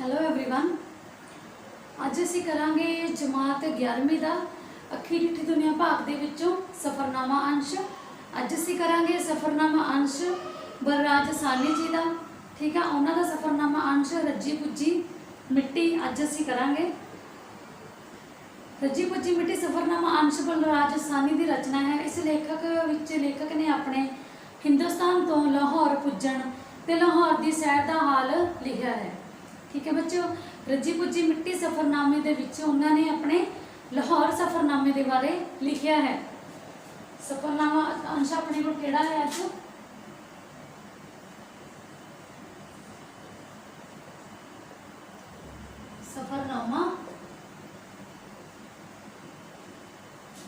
Hello everyone. अज असी करांगे जमात 11वीं का अखी डिठी दुनिया भाग दे विचों सफरनामा अंश। अज असी करांगे सफरनामा अंश बलराज साहनी जी का। ठीक है, उन्हों का सफरनामा अंश रजी पुजी मिट्टी अज असी करांगे। रजी पुजी मिट्टी सफरनामा अंश बलराज साहनी की रचना है। इस लेखक ने अपने हिंदुस्तान तो लाहौर पुजन ते लाहौर की सैर का हाल लिखा है। ठीक है बच्चों, रजी पुजी मिट्टी सफरनामे दे विच उन्होंने अपने लाहौर सफरनामे के बारे लिखा है। सफरनामा अंश अपने को केड़ा है अज? सफरनामा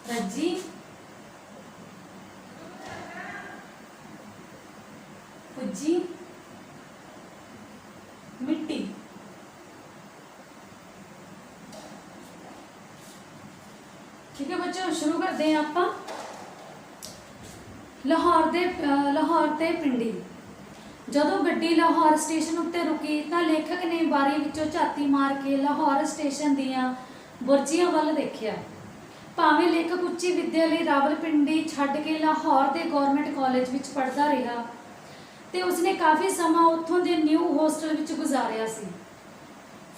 रजी पुजी मिट्टी। ठीक है बच्चों, शुरू करते हैं आप। लाहौर ते पिंडी। जदों गड्डी लाहौर स्टेशन उत्ते रुकी तो लेखक ने बारी विचों झाती मार के लाहौर स्टेशन दियां बुरजियां वल देखिया। भावें लेखक उच्ची विद्या लई रावलपिंडी छड्ड के लाहौर के गौरमेंट कॉलेज विच पढ़दा रहा ते उसने काफ़ी समा उत्थों के न्यू होस्टल विच गुजारिया सी।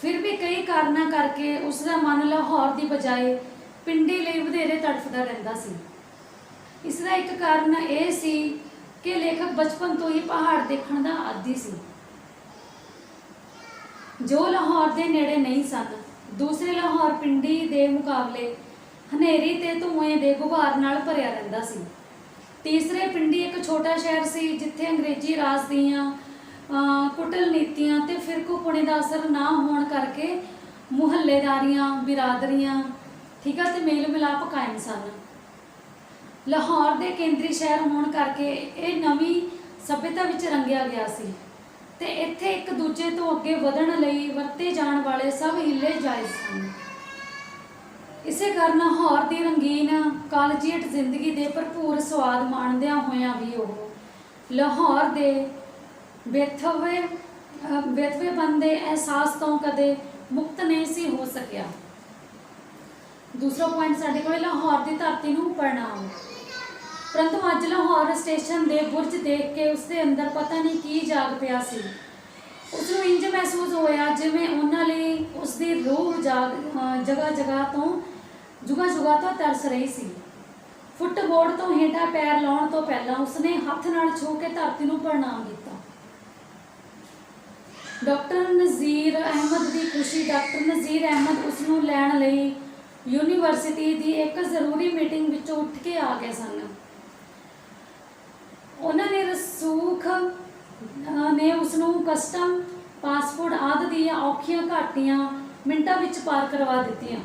फिर भी कई कारणों करके उसका मन लाहौर की बजाय पिंडी लई वधेरे तड़फदा रहिंदा सी। इसका एक कारण यह सी कि लेखक बचपन तो ही पहाड़ देखण दा आदी सी, जो लाहौर के नेड़े नहीं सन। दूसरे लाहौर पिंडी के मुकाबले हनेरी ते धुएं के गुबार नाल भरिया रहिंदा सी। तीसरे पिंडी एक छोटा शहर सी जिथे अंग्रेजी राज दीयां कुटल नीतियां ते फिरकूपणे का असर ना होने करके मुहल्लेदारियां बिरादरियां ठीक है ते मेल मिलाप कायम सन। लाहौर के केंद्री शहर होने करके ये नवी सभ्यता विच रंगिया गया सी ते इत्थे एक दूजे तो अगे वधण लई वरते जाण वाले सब हीले जायज़ सन। इसे कारण लाहौर की रंगीन कालजीट जिंदगी के भरपूर स्वाद माणदियां होयां भी वो लाहौर के बेथवेपन के एहसास तो कदे मुक्त नहीं सी हो सकिया। दूसरा पॉइंट साडे कोल लाहौर की धरती नूं प्रणाम। परंतु अज लाहौर स्टेशन के बुरज देख के उसके अंदर पता नहीं की जाग पिया सी। उसनूं इंज महसूस होया जिवें उन्हां लई उसकी रूह जगह जगह तो जुगा जुगा तो तरस रही सी। फुटबोर्ड तो हेठा पैर लाउण तो पहला उसने हथ नाल छू के धरती नूं प्रणाम किया। डॉक्टर नज़ीर अहमद की खुशी। डॉक्टर नज़ीर अहमद उसनूं लैण लई यूनीवर्सिटी की एक जरूरी मीटिंग विचों उठ के आ गए सन। उन्होंने रसूख ने उसनूं कस्टम पासपोर्ट आदि दीयां औखियां घाटियां मिंटां विच पार करवा दित्तियां।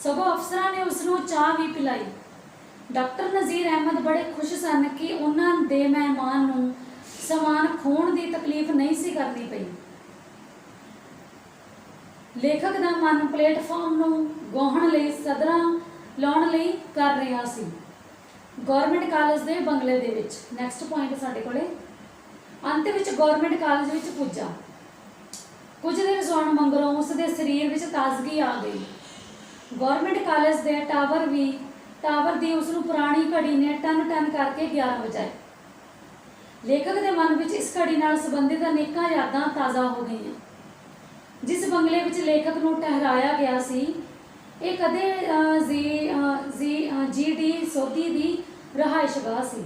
सगों अफसरां ने उसनूं चाह भी पिलाई। डॉक्टर नज़ीर अहमद बड़े खुश सन कि उन्हां दे मेहमान नूं समान खोण की तकलीफ नहीं सी करनी पई। लेखक का मन प्लेटफॉर्म नूं गोहण लई सदरां लाउण लई कर रहा सी गौरमेंट कॉलेज के बंगले दे विच। नैक्सट पॉइंट साडे कोले अंत विच गौरमेंट कॉलेज विच पुज्जा। कुछ दिन सौण मगरों उसके शरीर विच ताजगी आ गई। गौरमेंट कॉलेज के टावर की उसनूं पुरानी घड़ी ने टन टन करके 11 बजाए। लेखक के मन विच इस घड़ी नाल संबंधित अनेकां यादां ताज़ा हो गईयां। जिस बंगले विच लेखक नूं ठहराया गया सी ये कदे जी.डी. सोधी की रहायशगाह सी।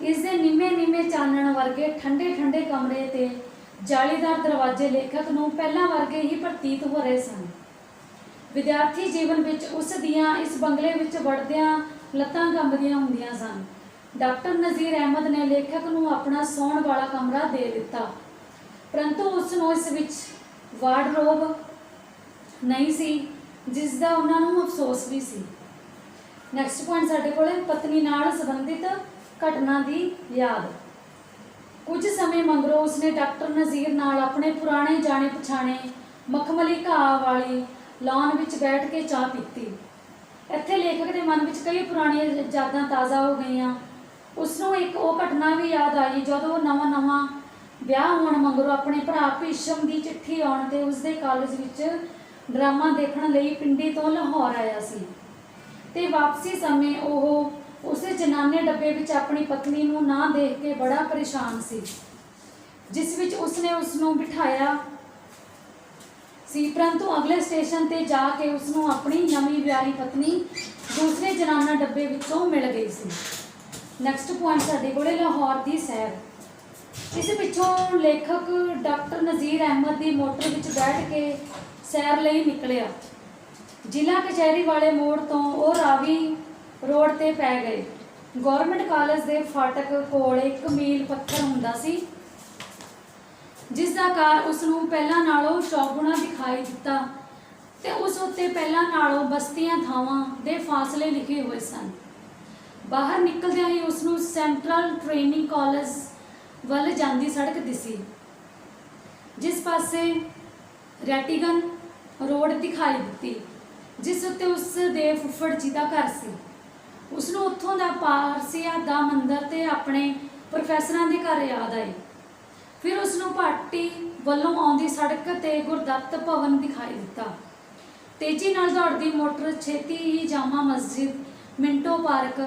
इसके निमे निमे चानण वर्गे ठंडे ठंडे कमरे ते जालीदार दरवाजे लेखक नूं पहलां वर्गे ही प्रतीत हो रहे सन। विद्यार्थी जीवन विच उस दियां इस बंगले विच वड़दियां लत्तां कंबदियां हुंदियां सन। डॉक्टर नज़ीर अहमद ने लेखक नूं अपना सौण वाला कमरा दे दिता, परंतु उसनूं इस विच वार्डरोब नहीं सी जिसका उन्होंने अफसोस भी सी। नैक्सट पॉइंट साडे कोले पत्नी नाल संबंधित घटना की याद। कुछ समय मगरों उसने डॉक्टर नज़ीर नाल अपने पुराने जाने पछाने मखमली घाह वाली लॉन विच बैठ के चाह पीती। इत्थे लेखक के मन विच कई पुरानियां यादां ताज़ा हो गईयां। उसनों एक वो घटना भी याद आई जदों नवां नवां ਵਿਆਹ ਹੋਣ ਮਗਰੋਂ ਆਪਣੇ ਭਰਾ ਭੀਸ਼ਮ ਦੀ ਚਿੱਠੀ ਆਉਣ ਤੇ ਉਸਦੇ ਕਾਲਜ ਵਿੱਚ ਡਰਾਮਾ ਦੇਖਣ ਲਈ ਪਿੰਡੀ ਤੋਂ ਲਾਹੌਰ ਆਇਆ ਸੀ ਤੇ ਵਾਪਸੀ ਸਮੇਂ ਉਹ ਉਸੇ ਜਨਾਨੇ ਡੱਬੇ ਵਿੱਚ ਆਪਣੀ ਪਤਨੀ ਨੂੰ ਨਾ ਦੇਖ ਕੇ ਬੜਾ ਪਰੇਸ਼ਾਨ ਸੀ, ਜਿਸ ਵਿੱਚ ਉਸਨੇ ਉਸ ਨੂੰ ਬਿਠਾਇਆ ਸੀ। ਪਰੰਤੂ ਅਗਲੇ ਸਟੇਸ਼ਨ ਤੇ ਜਾ ਕੇ ਉਸ ਨੂੰ ਆਪਣੀ ਨਵੀਂ ਵਿਆਹੀ ਪਤਨੀ ਦੂਸਰੇ ਜਨਾਨਾ ਡੱਬੇ ਵਿੱਚੋਂ ਮਿਲ ਗਈ ਸੀ। ਨੈਕਸਟ ਪੁਆਇੰਟ ਸਾਡੇ ਕੋਲੇ ਲਾਹੌਰ ਦੀ ਸੈਰ। ਇਸ ਪਿੱਛੋਂ ਲੇਖਕ ਡਾਕਟਰ ਨਜ਼ੀਰ ਅਹਿਮਦ ਦੀ ਮੋਟਰ ਵਿੱਚ ਬੈਠ ਕੇ ਸੈਰ ਲਈ ਨਿਕਲਿਆ। ਜ਼ਿਲ੍ਹਾ ਕਚਹਿਰੀ ਵਾਲੇ ਮੋੜ ਤੋਂ ਉਹ ਰਾਵੀ ਰੋਡ ਤੇ ਪੈ ਗਏ। ਗੌਰਮੈਂਟ ਕਾਲਜ ਦੇ ਫਾਟਕ ਕੋਲ 1 ਮੀਲ ਪੱਥਰ ਹੁੰਦਾ ਸੀ, ਜਿਸ ਦਾ ਆਕਾਰ ਉਸ ਨੂੰ ਪਹਿਲਾਂ ਨਾਲੋਂ ਚੌਗੁਣਾ ਦਿਖਾਈ ਦਿੱਤਾ ਤੇ ਉਸ ਉੱਤੇ ਪਹਿਲਾਂ ਨਾਲੋਂ ਬਸਤੀਆਂ ਥਾਵਾਂ ਦੇ ਫਾਸਲੇ ਲਿਖੇ ਹੋਏ ਸਨ। ਬਾਹਰ ਨਿਕਲਦਿਆਂ ਹੀ ਉਸ ਨੂੰ ਸੈਂਟਰਲ ਟ੍ਰੇਨਿੰਗ ਕਾਲਜ ਵੱਲ ਜਾਂਦੀ ਸੜਕ ਦਿਸੀ, ਜਿਸ ਪਾਸੇ ਰੈਟੀਗਨ ਰੋਡ ਦਿਖਾਈ ਦਿੱਤੀ, ਜਿਸ ਉੱਤੇ ਉਸ ਦੇ ਫੁੱਫੜ ਜੀ ਦਾ ਘਰ ਸੀ। ਉਸ ਨੂੰ ਉੱਥੋਂ ਦਾ ਪਾਰਸੀਆ ਦਾ ਮੰਦਰ ਤੇ ਆਪਣੇ ਪ੍ਰੋਫੈਸਰਾਂ ਦੇ ਘਰ ਯਾਦ ਆਏ। ਫਿਰ ਉਸ ਨੂੰ ਭਾਟੀ ਵੱਲੋਂ ਆਉਂਦੀ ਸੜਕ ਤੇ ਗੁਰਦੱਤ ਭਵਨ ਦਿਖਾਈ ਦਿੱਤਾ। ਤੇਜ਼ੀ ਨਾਲ ਦੌੜਦੀ ਮੋਟਰ ਛੇਤੀ ਹੀ ਜਾਮਾ ਮਸਜਿਦ, ਮਿੰਟੋ ਪਾਰਕ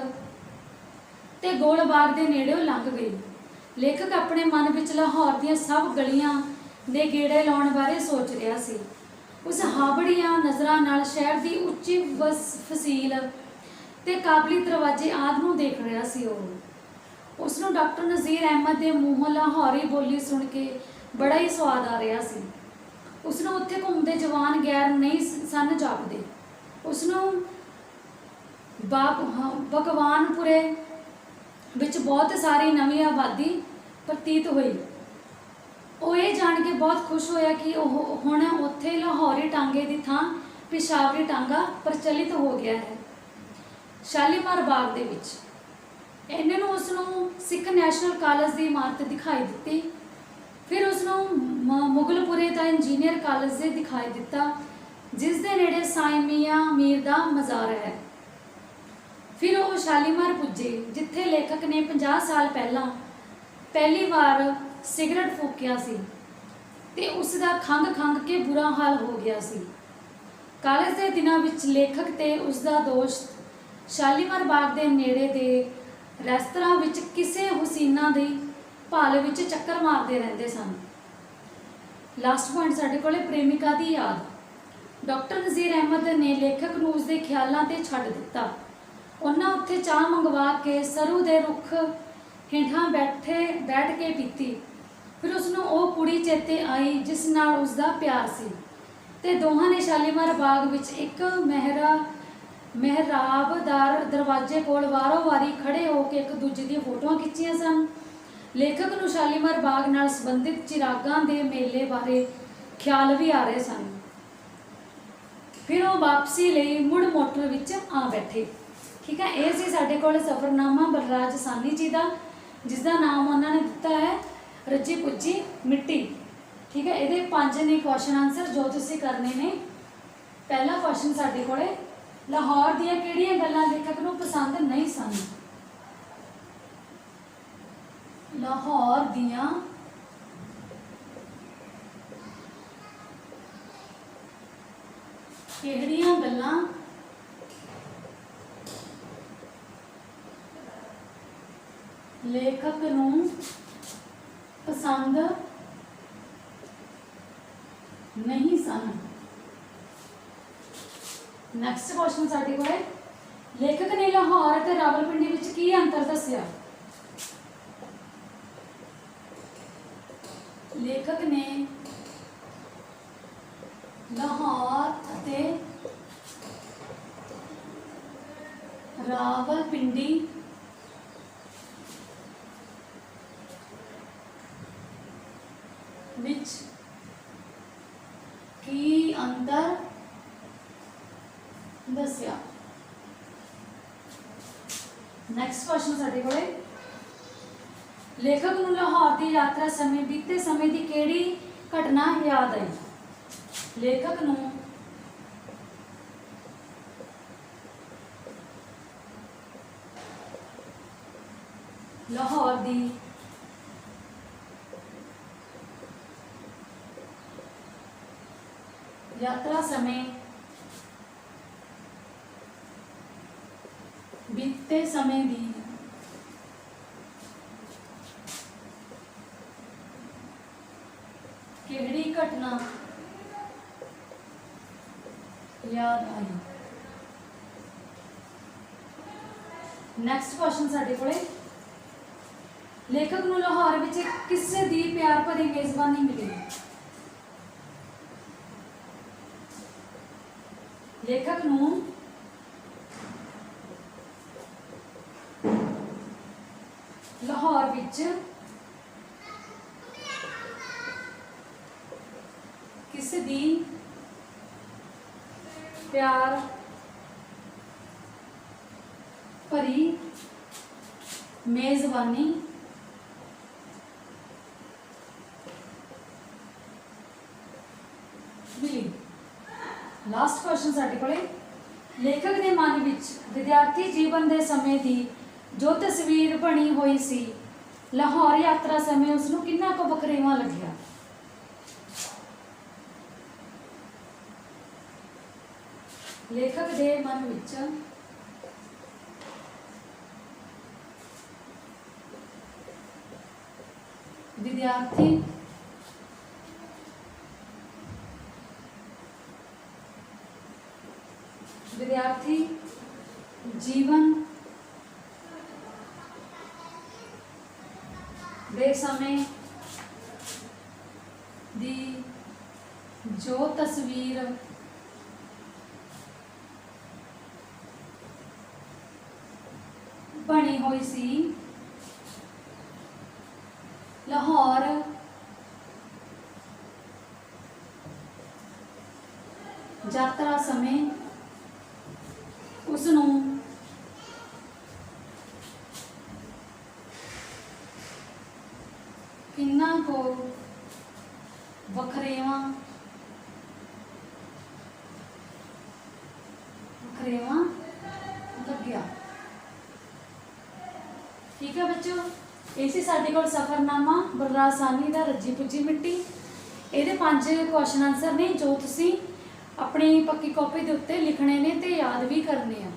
ਤੇ ਗੋਲਬਾਗ ਦੇ ਨੇੜਿਓਂ ਲੰਘ ਗਈ। ਲੇਖਕ ਆਪਣੇ ਮਨ ਵਿੱਚ ਲਾਹੌਰ ਦੀਆਂ ਸਭ ਗਲੀਆਂ ਦੇ ਗੇੜੇ ਲਾਉਣ ਬਾਰੇ ਸੋਚ ਰਿਹਾ ਸੀ। ਉਸ ਹਾਵੜੀਆਂ ਨਜ਼ਰਾਂ ਨਾਲ ਸ਼ਹਿਰ ਦੀ ਉੱਚੀ ਫਸੀਲ ਤੇ ਕਾਬਲੀ ਦਰਵਾਜ਼ੇ ਆਦਿ ਨੂੰ ਦੇਖ ਰਿਹਾ ਸੀ। ਉਸ ਨੂੰ ਡਾਕਟਰ ਨਜ਼ੀਰ ਅਹਿਮਦ ਦੇ ਮੂੰਹੋਂ ਲਾਹੌਰੀ ਬੋਲੀ ਸੁਣ ਕੇ ਬੜਾ ਹੀ ਸਵਾਦ ਆ ਰਿਹਾ ਸੀ। ਉਸ ਨੂੰ ਉੱਥੇ ਘੁੰਮਦੇ ਜਵਾਨ ਗੈਰ ਨਹੀਂ ਸਨ ਜਾਪਦੇ। ਉਸ ਨੂੰ ਭਗਵਾਨਪੁਰੇ ਵਿੱਚ ਬਹੁਤ ਸਾਰੀ ਨਵੀਂ ਆਬਾਦੀ ਪ੍ਰਤੀਤ ਹੋਈ। ਉਹ ਇਹ ਜਾਣ ਕੇ ਬਹੁਤ ਖੁਸ਼ ਹੋਇਆ ਕਿ ਉਹ ਹੁਣ ਉੱਥੇ ਲਾਹੌਰੀ ਟਾਂਗੇ ਦੀ ਥਾਂ ਪਿਸ਼ਾਵਰੀ ਟਾਂਗਾ ਪ੍ਰਚਲਿਤ ਹੋ ਗਿਆ ਹੈ। ਸ਼ਾਲੀਮਾਰ ਬਾਗ ਦੇ ਵਿੱਚ ਇਹਨਾਂ ਨੂੰ ਉਸ ਨੂੰ ਸਿੱਖ ਨੈਸ਼ਨਲ ਕਾਲਜ ਦੀ ਇਮਾਰਤ ਦਿਖਾਈ ਦਿੱਤੀ। ਫਿਰ ਉਸ ਨੂੰ ਮੁਗਲਪੁਰੇ ਦਾ ਇੰਜੀਨੀਅਰ ਕਾਲਜ ਦੇ ਦਿਖਾਈ ਦਿੱਤਾ, ਜਿਸ ਦੇ ਨੇੜੇ ਸਾਈਂ ਮੀਆਂ ਮੀਰ ਦਾ ਮਜ਼ਾਰ ਹੈ। ਫਿਰ ਉਹ ਸ਼ਾਲੀਮਾਰ ਪੁੱਜੇ, ਜਿੱਥੇ ਲੇਖਕ ਨੇ 50 ਸਾਲ ਪਹਿਲਾਂ ਪਹਿਲੀ ਵਾਰ ਸਿਗਰਟ ਫੂਕਿਆ ਸੀ ਤੇ ਉਸ ਦਾ ਖੰਘ ਕੇ ਬੁਰਾ ਹਾਲ ਹੋ ਗਿਆ ਸੀ। ਕਾਲਜ ਦੇ ਦਿਨਾਂ ਵਿੱਚ ਲੇਖਕ ਤੇ ਉਸ ਦਾ ਦੋਸਤ ਸ਼ਾਲੀਮਾਰ ਬਾਗ ਦੇ ਨੇੜੇ ਦੇ ਰੈਸਤਰਾਂ ਵਿੱਚ ਕਿਸੇ ਹੁਸੀਨਾ ਦੀ ਭਾਲ ਵਿੱਚ ਚੱਕਰ ਮਾਰਦੇ ਰਹਿੰਦੇ ਸਨ। ਲਾਸਟ ਪੁਆਇੰਟ ਸਾਡੇ ਕੋਲੇ ਪ੍ਰੇਮਿਕਾ ਦੀ ਯਾਦ। ਡਾਕਟਰ ਨਜ਼ੀਰ ਅਹਿਮਦ ਨੇ ਲੇਖਕ ਨੂੰ ਉਸਦੇ ਖਿਆਲਾਂ ਤੇ ਛੱਡ ਦਿੱਤਾ। ਉਹਨਾਂ ਉੱਥੇ ਚਾਹ ਮੰਗਵਾ ਕੇ ਸਰੂ ਦੇ ਰੁੱਖ ਹੇਠਾਂ ਬੈਠ ਕੇ ਪੀਤੀ। ਫਿਰ ਉਸ ਨੂੰ ਉਹ ਕੁੜੀ ਚੇਤੇ ਆਈ ਜਿਸ ਨਾਲ ਉਸ ਦਾ ਪਿਆਰ ਸੀ ਤੇ ਦੋਹਾਂ ਨੇ ਸ਼ਾਲੀਮਾਰ ਬਾਗ ਵਿੱਚ ਇੱਕ ਮਹਿਰਾਬਦਾਰ ਦਰਵਾਜ਼ੇ ਕੋਲ ਵਾਰੋ-ਵਾਰੀ ਖੜੇ ਹੋ ਕੇ ਇੱਕ ਦੂਜੇ ਦੀਆਂ ਫੋਟੋਆਂ ਖਿੱਚੀਆਂ ਸਨ। ਲੇਖਕ ਨੂੰ ਸ਼ਾਲੀਮਾਰ ਬਾਗ ਨਾਲ ਸੰਬੰਧਿਤ ਚਿਰਾਗਾਂ ਦੇ ਮੇਲੇ ਬਾਰੇ ਖਿਆਲ ਵੀ ਆ ਰਹੇ ਸਨ। ਫਿਰ ਉਹ ਵਾਪਸੀ ਲਈ ਮੁੜ ਮੋਟਰ ਵਿੱਚ ਆ ਬੈਠੇ। ਠੀਕ ਹੈ, ਇਹ ਸੀ ਸਾਡੇ ਕੋਲ ਸਫ਼ਰਨਾਮਾ ਬਲਰਾਜ ਸਾਹਨੀ ਜੀ ਦਾ, ਜਿਸ ਦਾ ਨਾਮ ਉਹਨਾਂ ਨੇ ਦਿੱਤਾ ਹੈ ਰੱਜੀ ਪੁੱਜੀ ਮਿੱਟੀ। ਠੀਕ ਹੈ, ਇਹਦੇ 5 ਨੇ ਕੁਐਸਚਨ ਆਨਸਰ ਜੋ ਤੁਸੀਂ ਕਰਨੇ ਨੇ। ਪਹਿਲਾ ਕੁਐਸਚਨ ਸਾਡੇ ਕੋਲੇ, ਲਾਹੌਰ ਦੀਆਂ ਕਿਹੜੀਆਂ ਗੱਲਾਂ ਲੇਖਕ ਨੂੰ ਪਸੰਦ ਨਹੀਂ ਸਨ? ਲਾਹੌਰ ਦੀਆਂ ਕਿਹੜੀਆਂ ਗੱਲਾਂ ਲੇਖਕ ਨੂੰ ਪਸੰਦ ਨਹੀਂ ਸਨ? ਨੈਕਸਟ ਕੁਐਸਚਨ ਸਾਡੇ ਕੋਲ ਹੈ, ਲੇਖਕ ਨੇ ਲਾਹੌਰ ਅਤੇ ਰਾਵਲਪਿੰਡੀ ਵਿੱਚ ਕੀ ਅੰਤਰ ਦੱਸਿਆ? ਲੇਖਕ ਨੇ ਲਾਹੌਰ ਅਤੇ ਰਾਵਲਪਿੰਡੀ ਵਿੱਚ ਕੀ ਅੰਤਰ ਦੱਸਿਆ? ਨੈਕਸਟ ਕੁਐਸਚਨ ਸਾਡੇ ਕੋਲ, ਲੇਖਕ ਨੂੰ ਲਾਹੌਰ ਦੀ ਯਾਤਰਾ ਸਮੇਂ ਬੀਤੇ ਸਮੇਂ ਦੀ ਕਿਹੜੀ ਘਟਨਾ ਯਾਦ ਆਈ? ਲੇਖਕ ਨੂੰ ਲਾਹੌਰ ਦੀ यात्रा समय बीते समय दी किहड़ी घटना याद आई। नैक्सट क्वेश्चन साडे कोले, लेखक नूं लाहौर विच किसे दी प्यार भरी मेजबानी मिली। लेखक नूं लाहौर विच किसे दी प्यार भरी मेजबानी मिली। लास्ट क्वेश्चन साडे कोले, लेखक दे मन विच विद्यार्थी जीवन दे समय दी जो तस्वीर बनी हुई सी, लाहौर यात्रा समय उसनूं किन्ना को वखरेवा लग्या। लेखक दे मन विच विद्यार्थी जीवन दे समय दी जो तस्वीर बनी हुई सी, लाहौर यात्रा समय उसनूं किन्ना को वखरेवा लग्या। ठीक है बच्चों, इसी साडे कोल सफरनामा बलराज साहनी दा रज्जी पुज्जी मिट्टी। ये 5 क्वेश्चन आंसर ने जो तुसी अपनी पक्की कॉपी के उत्ते लिखने ने ते याद भी करने आ।